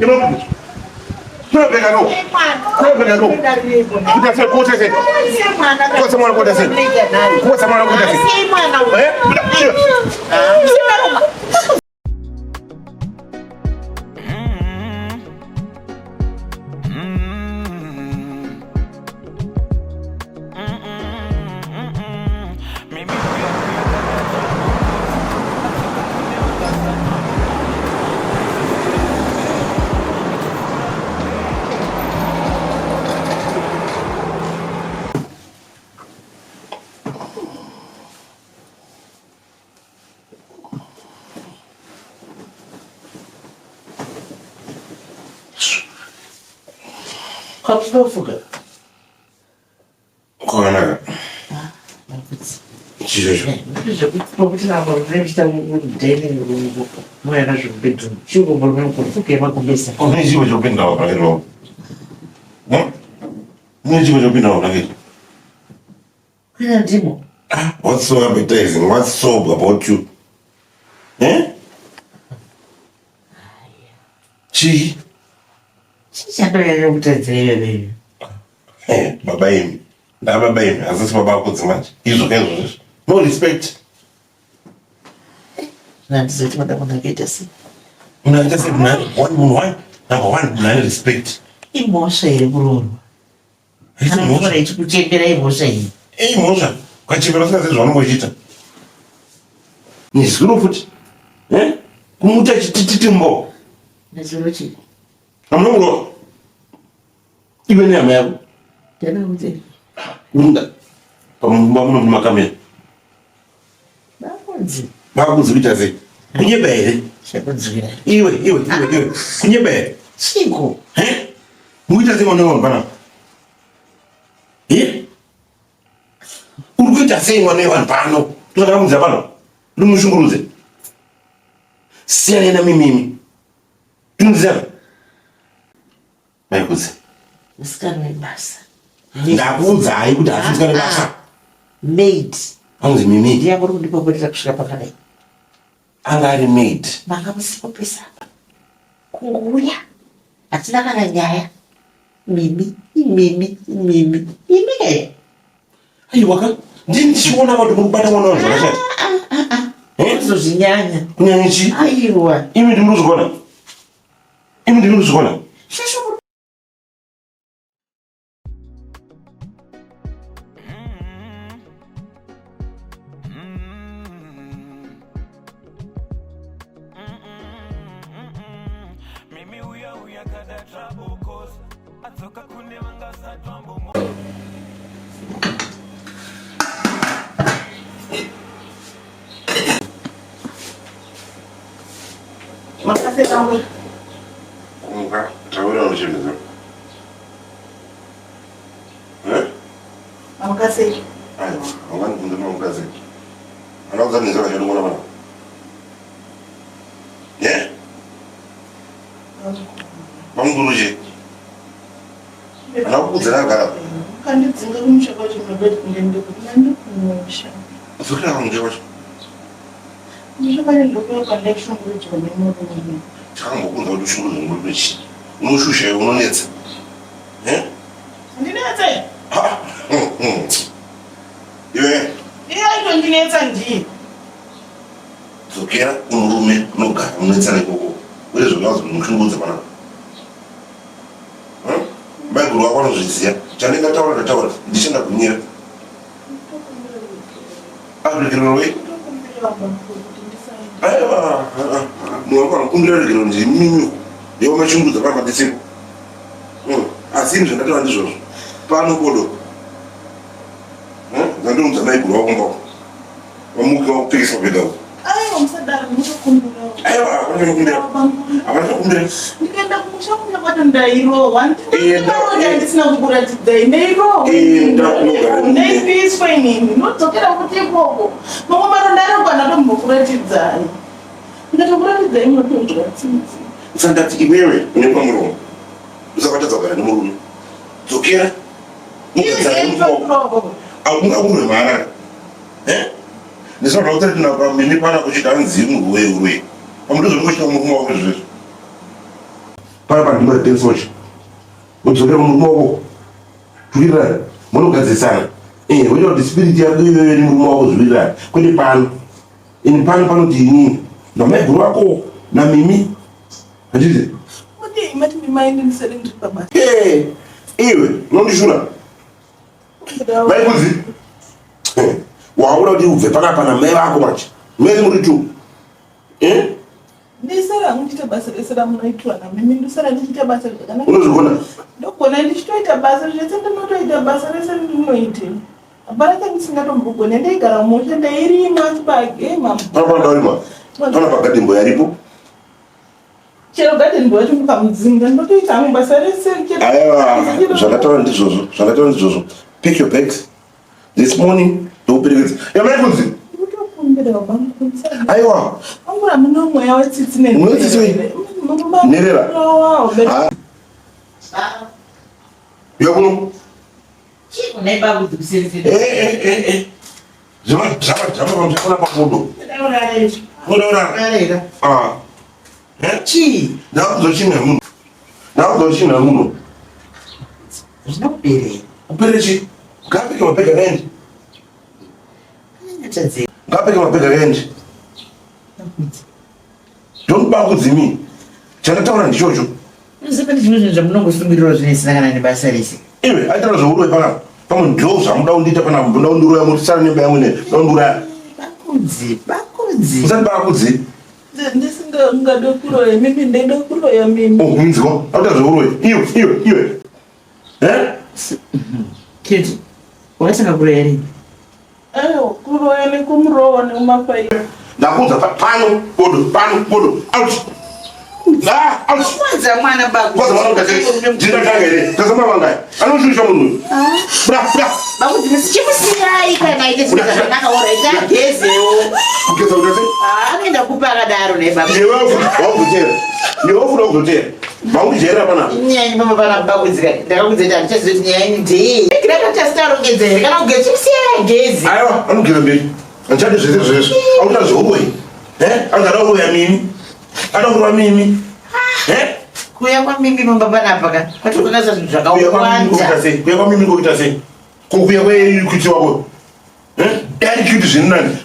You know, no, they know. No, they know. Put yourself, go to say. Go someone go to say. Go someone go to say. Kapslofuga. Corona. Jesus. Porque na revista dele não era jovem. Chegou o problema com o que vai começar. Oh, nem digo jovem não, não. Não? Nem digo jovem não, não. Que digo? What's so appetizing? What's so about you? Eh? Chi? Já não é muito dizer. Babaim. Dá babaim. Às vezes babá com desmanche. Isso é no respect. Não sei se manda uma coisa assim. Não, just one. Number one, não respect. E moça aí, Bruno. Não falei tipo tinha que ir moça aí. Ei, moça. Quando tiver você fazer zona mojita. Isso não fute. Eh? Como muita titimbo. Mas eu te. Não bro. E vem a mel. Já não sei. Unda. Vamos numa caminha. Vamos vir assim. Kunye bere. Chegou desviar. Iwe. Kunye bere. Cinco. Eh? Muita assim não bana. Eh? Urguita assim não pano. Tu não vamos abano. Não me junguruze. Se ele na mimimi. Tu não zero. Vai cozer. Os caras me basta. Ndakuudza hai kuti hafisika nebasa. Maid. Hanzi mimi. Ndiye kuri kundipoperera kusvika pakadai. Anga ari maid. Manga musipopesa. Kunguya. Hatina kana nyaya. Mimi kaya. Aiwa ndini ndichiona vanhu mukubata mwana wangu zvakashata. Zozvinyanya. Kunyanya chi? Aiwa. Imi ndinozvikona. Shasho. Makasih kamu. Enggak, tahu dah macam mana. Makasih. Ayo, awan untuk makasih. Anak usah nih sekarang mana mana. Ya? Bang dulu je. Anak usah nak garap. Kan dia tinggal di Malaysia cuma berdua. Sudah kamu jawab. Malaysia kan ada connection with the Jangan bukan kalau dulu nunggu beci. Nunggu sushi, nunggu net. Ini net. Iya. Iya itu net sendiri. Sokera umurume nuka munetsana koko. Wezo nazo mukhinguza bana. Baguru wakho nozisiya. Jane ngataura ndishenda kunyira. Abikiro we. Aiwa. Mwakona kumira rigiro nje mimi. Yo machunguza pamba ditsini. Asi ndataura ndizvo. Pano kodo. Ndandumza naiguru wakomba. Wamuka wakupekesa pedao. Ayo msadara mukumbira. Ayo abanakumbira. Ndikaenda kumusha kunabata ndairo. Ndisina kukuratidza ndairo. Ndaipiswa inini. Ndodzokera kuti ikoko. Mamwe maronda anokwana tombokuratidza. Ndatokuratidza imwe ndotoratidza. Usandati iwewe unepa muromo. Usakatadza kugara nemurume. Dzokera. Akungakurwe mara. Nisona kuti ndinapa mini pana kuchita nzimu wewe. Pamutozo ngochita murume wako zvizvo. Para pandimo retensocha. Udzokera murume wako. Zviwirirana. Munogadzisana. Weida kuti spirit yako iyoyo iri murume wako zviwirirana. Kwete pano. Ini pano panoti inini. Namaiguru wako naMimi. Hazvizi? Kuti mati mimai ndimisere ndiri pabasa. Iwe unondishura. Maikudzi. Waura kuti ubve panapa namai vako manje. Mezi muri tu. Ndisara ndichita basa rese ramunoitwa naMimi. Ndisara ndichita basa rakanaka. Unozvigona? Ndogona ndichitoita basa zvese ndinotoita basa rese ndinoite. Hapana chandisingatogona ndaigara musha ndairima chibage mama. Panapa ndaurima. Panapa gadembo yaripo. Chero gadembo yacho mukamudzinga ndotoita amwe basa rese. Aiwa, zvakataura ndizvozvo. Pick your bags. This morning ndokuperekedza. Maikudzi. Aiwa. Angura muno mweya wetsitsi nene. Mwetsitsi wei? Nerera. Yakuno. Neighbor with the city. Zama pamchakona pamodo. Unaona? Chi. Ndakuzochina muno. Zvinopere. Upere chi? Ngapike mapega kaendi. Ngachadze. Ngapike mapega kaendi. Ndokubakudzimi. Chandataura ndichocho. Zipeni zvinhu zvamunongosungirira zvinesina kana nebasa rese. Iwe aitaura zvourwe panapa. Pamwe ndo zvamuda kundiita panapa. Muda kundiroya mutisara nemba yangu ne. Ndonduraya. Bakudzi. Usati bakudzi. Ndisingade kuroya Mimi ndaida kuroya Mimi. Minziko. Autaura zvourwe. Iwe. Kiti. Watanga kuroya rini? Kuroya nekumurowa nekumafaira. Ndakuudza pano bodo. Out. Out. Kwanza mwana baku. Kwanza mwana ukatei. Jinda changa ere. Tazama wangai. Anoshusha munhu. Bra. Bakudzi musichimusiyai kana ite zvinhu zvakanaka ora ita gezewo. Kugeza utase? Anoenda kupa akadaro neighbor. Iwe wafuna kuzotera. Maundijaira panapa. Nyanyi mama pana bakudzi kati. Ndakakudzeta ndichaziva kuti nyanyi ndii. Ndakatasitarongedzere kana kugeza chimusiyai gezi. Aiwa, anogeza mberi. Andichade zvese. Auta zvourwei. Angada uroya Mimi. Adakurwa Mimi. Kuya kwaMimi mamba panapa ka. Kwatokakaza zvinhu zvakawanda. Kuya kwaMimi ngoita sei? Kukuya kwekuiti wako. Dai kuiti zviri nani.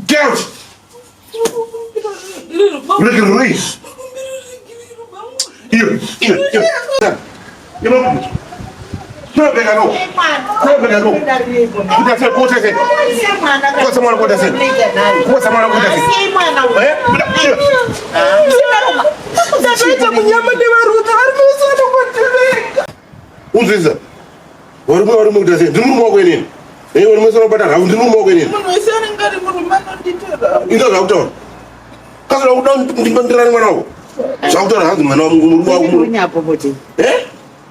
Get out. Uregererei. Iyo. Pega no. Kutase. Kosa mwana kutase. Ndatoita munyama nevaruta varimusana kwativeka. Unzvisa. Vari mukutase. Ndiri murume wako inini. Vari musana kubatana. Ndiri murume wako inini. Munhu wese anenge ari murume anonditera. Ita zvakutaura. Kasira kuda ndindirani mwana wako. Zvakutaura hanzi mwana wangu murume wako. Unyapo kuti.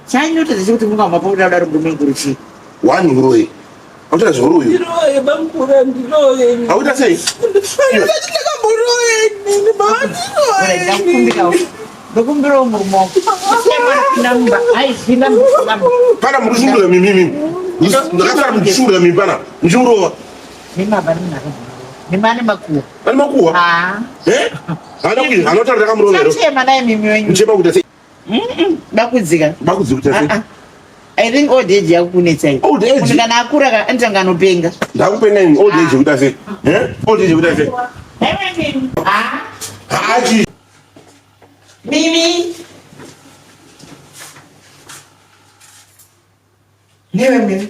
Chanyotodza kuti mungamba pokuda kudaro murume nguru chi. Wani nguroyi. Auta zvoroyo. Ndiroye bamukura ndiroye. Auta sei? Ndakamburoye nini Ora bandiroye. ndakumbira. Ndokumbira murume wako. Namba. Ai zvinamba. Pana murushungura Mimi. Ndakasara murushungura Mimi pana. Muchurova. Nimaba ninako. Nimane makuwa. Ani makuwa? Anotaura ndakamurova ero. Chema naye Mimi wenyu. Muchema kuita sei? Bakudzika. Bakudzi kuita sei? I think old age yakunetsa iyi. Old age? Munhu kana akura ka anotanga anopenga. Ndakupenga ini old age kuita sei? Old age kuita sei? Hachi. Mimi. Newe Mimi.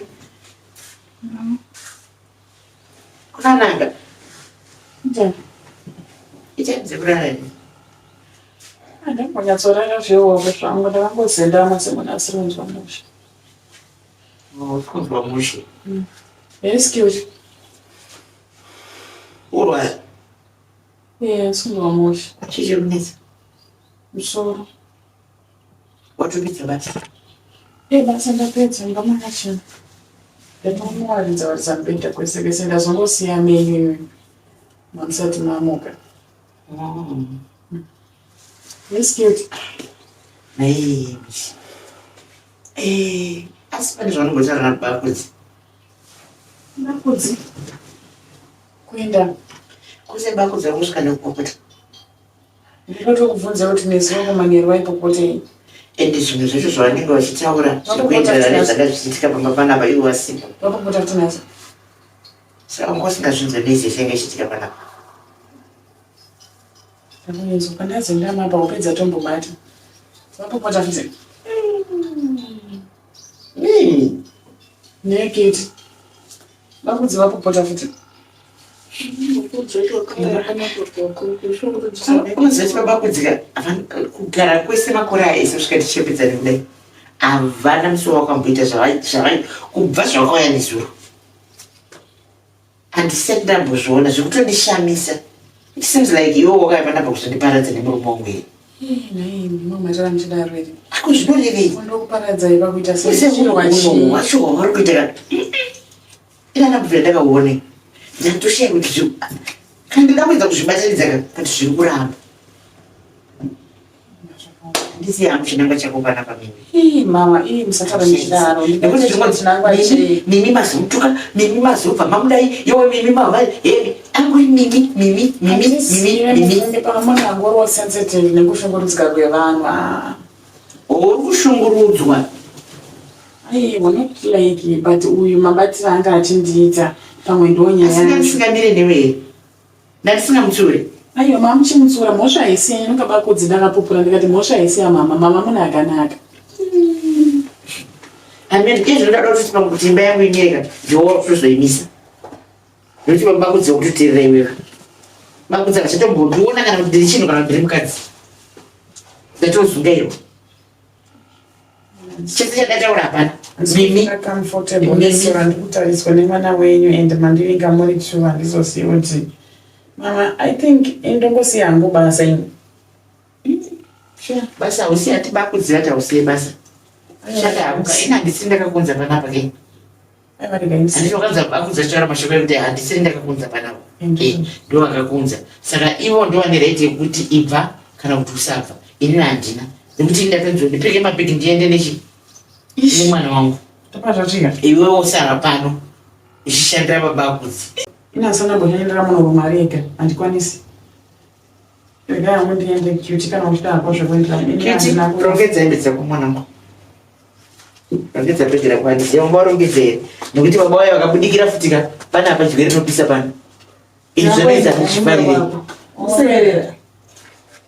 Kunananga. Ichanze kurara. Ndambonyatsorara zvehovo zvangu ndakangozendama semunasirinzwa musha. Kunzwa mushe. Excuse. Urwara. Kunzwa musha. Chichi kunetsa. Musoro. Watopedza basa. Basa ndapedza ngamwana chino. Ndinomuwaridza mubhedha kwese kwese ndazongosiya menyu mandisati mamuka. Excuse. Asi pane zvaunongotaura bakudzi. Bakudzi. Kuenda. Kuse bakudzi vakusvika nekukokota. Ndinotokubvunza kuti nezuva kumanheru waipopotei? Ende zvinhu zvacho zvavanenge vachitaura zvekuenderana nezvanga zvichiitika pamba panapa ivo vasipo. Wapopota kuti nazo? Saka wanga usingazvinzwa nezve zvanga ichiitika panapa. Ndakuinzwa pandazi ndamapa upedza tombobata. Wapopota futi? Neketi. Vakudzi vapopota futi? Unozoti vabakudzika kugara kwese makore aese kusvika tichipedzani kudai havana musuwo wakamboita kubva zvakauya nezuro. Handisati ndambozviona zvekutondishamisa. It seems like iwo wakauya panapa kuzondiparadza nemurume wangu here. Mamatara muchidaro here. Ako zvinorevei? Wandokuparadzai pakuita sechiro wachii. Wacho wavari kuita ina ndambobvira ndakaone. Ndatoshaya kuti kana ndingamboedza kuzvibatanidza kuti zviri kuramba. Handisi hangu chinangwa chako panapa mimi. Mama, musatara muchidaro. Mimi mazotuka, mimi mazobva mamudai, iwe mimi mavai, anguri mimi. Pakamona angori wasensitive nekushungurudzika kwevanhu. Uri kushungurudzwa. Not like, but uyu mabatiro anga achindiita pamwe ndonyaya. Ndisingamire newe. Ndisingamutsure. Aiwa mama muchimutsura mhosva haisi yenyu ngabakudzi ndakapupura ndikati mhosva haisi yamama mama muna akanaka. Handiti ndinoda kuti pamwe kuti imba yangu inyereka ndiwo kuzoimisa. Ndoti bakudzi okutirira iwewe. Bakudzi akachatomboona kana kuti ndiri chinhu kana kuti ndiri mukadzi. Ndatozunga iwe. Chese chandataura hapana. Mimi comfortable nesora ndikutariswa nemwana wenyu and mandivinga muri two handizosiya kuti mama I think indongosiya hangu basa ini. Basa hausiya ati bakudzi ati hausiye basa. Shaka ina handisi ndakakunza panapa ke. Handinokanza bakudzi achitaura mashoko ekuti handisi ndakakunza panapa. Ndo vakakunza. Saka ivo ndo vane right yekuti ibva kana kuti usabva. Ini handina. Nekuti ndakanzwa ndipfeke mabhegi ndiende nechi nemwana wangu. Tapazvatika. Iwewo usara pano uchishandira babakudzi. Inasana mbonyendera munhurume ari ega handikwanisi. Regai hangu ndiende cuti kana uchida hako zvekuendera. Cuti rongedza hembe dzako mwanangu. Rongedza bhegi rako handisi. Yamba warongedza here. Nekuti baba vayo vakabudikira futika panapa chigere topisa pano. Izvi zvinoita zvichifarire. Useverera.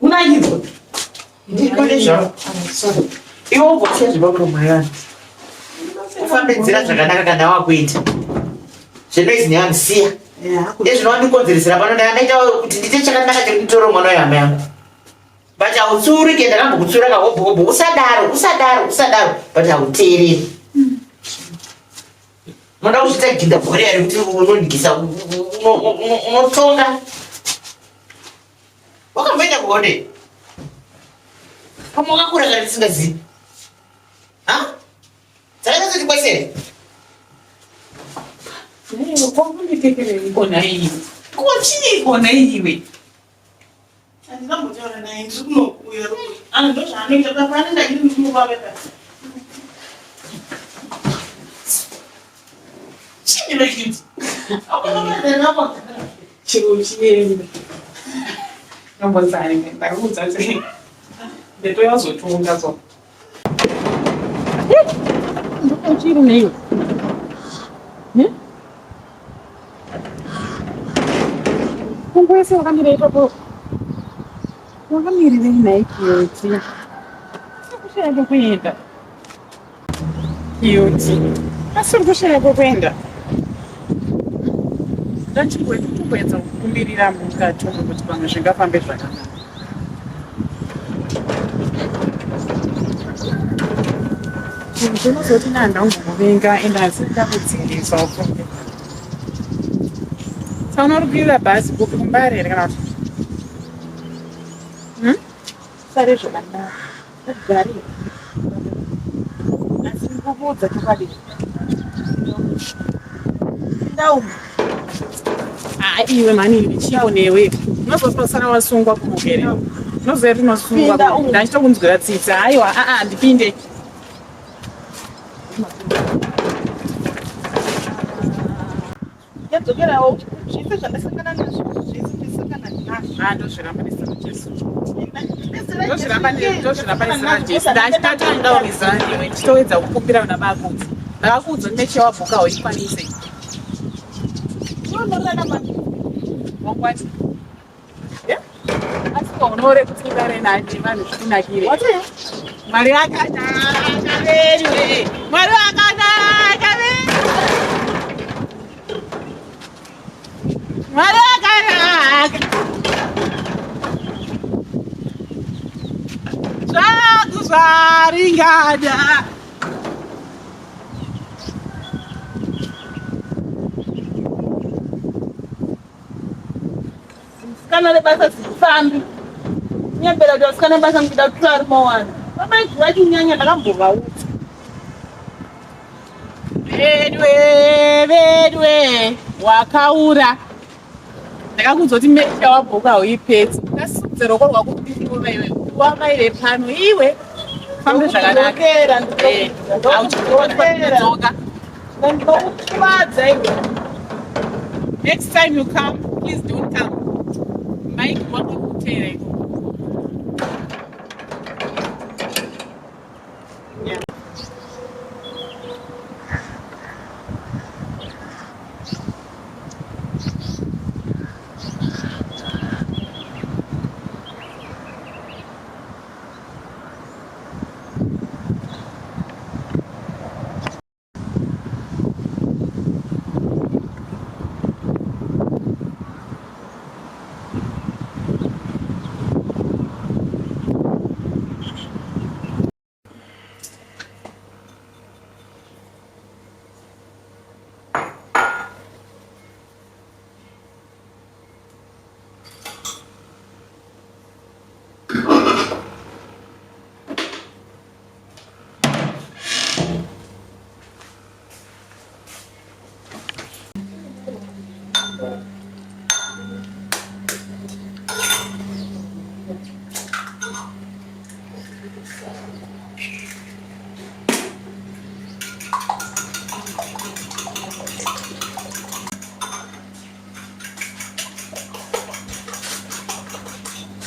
Unanyidza. Ndikone zvavo. Iwe ubvosiya zvepamuromo yavana. Ufambe nzira zvakanaka kana wakuita. Zvinoizi nevanisiya. Ndezvinowandikonzeresera pano ndaita kuti ndite chakanaka chekutoro mwana wehama yangu. But hautsuri ke ndakambokutsura kahobhobho usadaro but hauteereri. Unoda kuzviita ginda bhori yari kuti unondigisa unotonga. Wakamboenda kuhonde. Kama wakakura kana tisingazivi. Saka tikwesere. Kona iwe. Kochini kona iwe. Andinambotaura naye ndikunokuya. Ando zvaanoita pafana ndagiri ndimubabeka. Chini lekiti. Akonamazana chiro chienda. Nombozani ndakudza kuti ndeto yazotunga so. Chiro neyo. Kumbuese wakamira ipapo. Wakamirire naye Kiyoti. Sikushaya kwekuenda. Kiyoti. Asi urikushaya kwekuenda. Ndachimboedza kukumbirira mukati umu kuti pamwe zvingafambe zvakanaka. Ndinozoti nandaukuvenga ende asi ndakudzingiswa ufunge. Saka unorukwirira bhazi kukumbari here kana kuti? Sare zvakanaka. Gari. Asi ndikukuudza chakadini. Ndau. Iwe mani chiwonewe. Unozosara wasungwa kumugere. Unoziva kuti unosungwa. Ndachitokunzwira tsitsa. Haiwa, ndipinde. Yadzokerawo zvese zvandasangana nazvo zvese Chitowedza kukumbira una bakudzi ndakakudza neche wabhuka weikwanise asi unoore kuti igare nani vanhu zvikunakire mwari akanaka venyu mwari akanaka venyu mwari akanaka zvangu zvaringana kana lebasa zifambi nyembera kuti vasikana basa mukuda kuti vari mawana vamaidzi vachinyanya ndakambova uti vedwe wakaura ndakakuzoti mesha wabhuka uipedzi ndasudze roko rwakuti wamaire pano iwe fambe zvakanaka auchiodzoka ndokuvadza iwe. Next time you come, please don't come. Mike wakakutera. Yeah.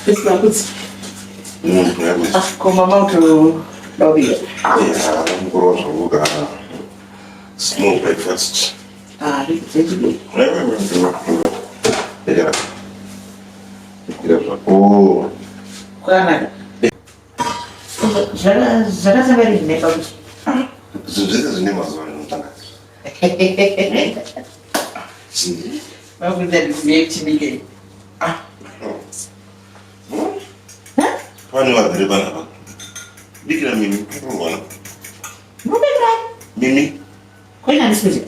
It's not good. Como mamão lo vi. Yeah, I'm going to go small breakfast. Ah, it's good. Oh, Kana. Já sabe né, Paulo? zuzizi zine mazuva anotanga. Vamos dar meio Ah. Pani wagari bana ba. Bikira Mimi, ngwana. Mimi. Kwani anisikia?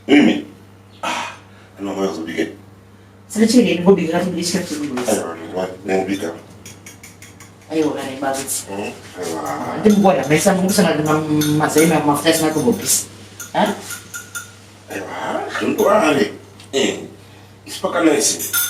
Mimi. Ah, ana moyo zubike. Sasa chini ni bobi ngapi ndishika kidogo. Ayo, bika. Ayo gani babu. Ndio mbona mesa mungu sana na mazao ya mafuta sana kwa bobi. Ha? Ayo, don't worry. Isipaka nasi.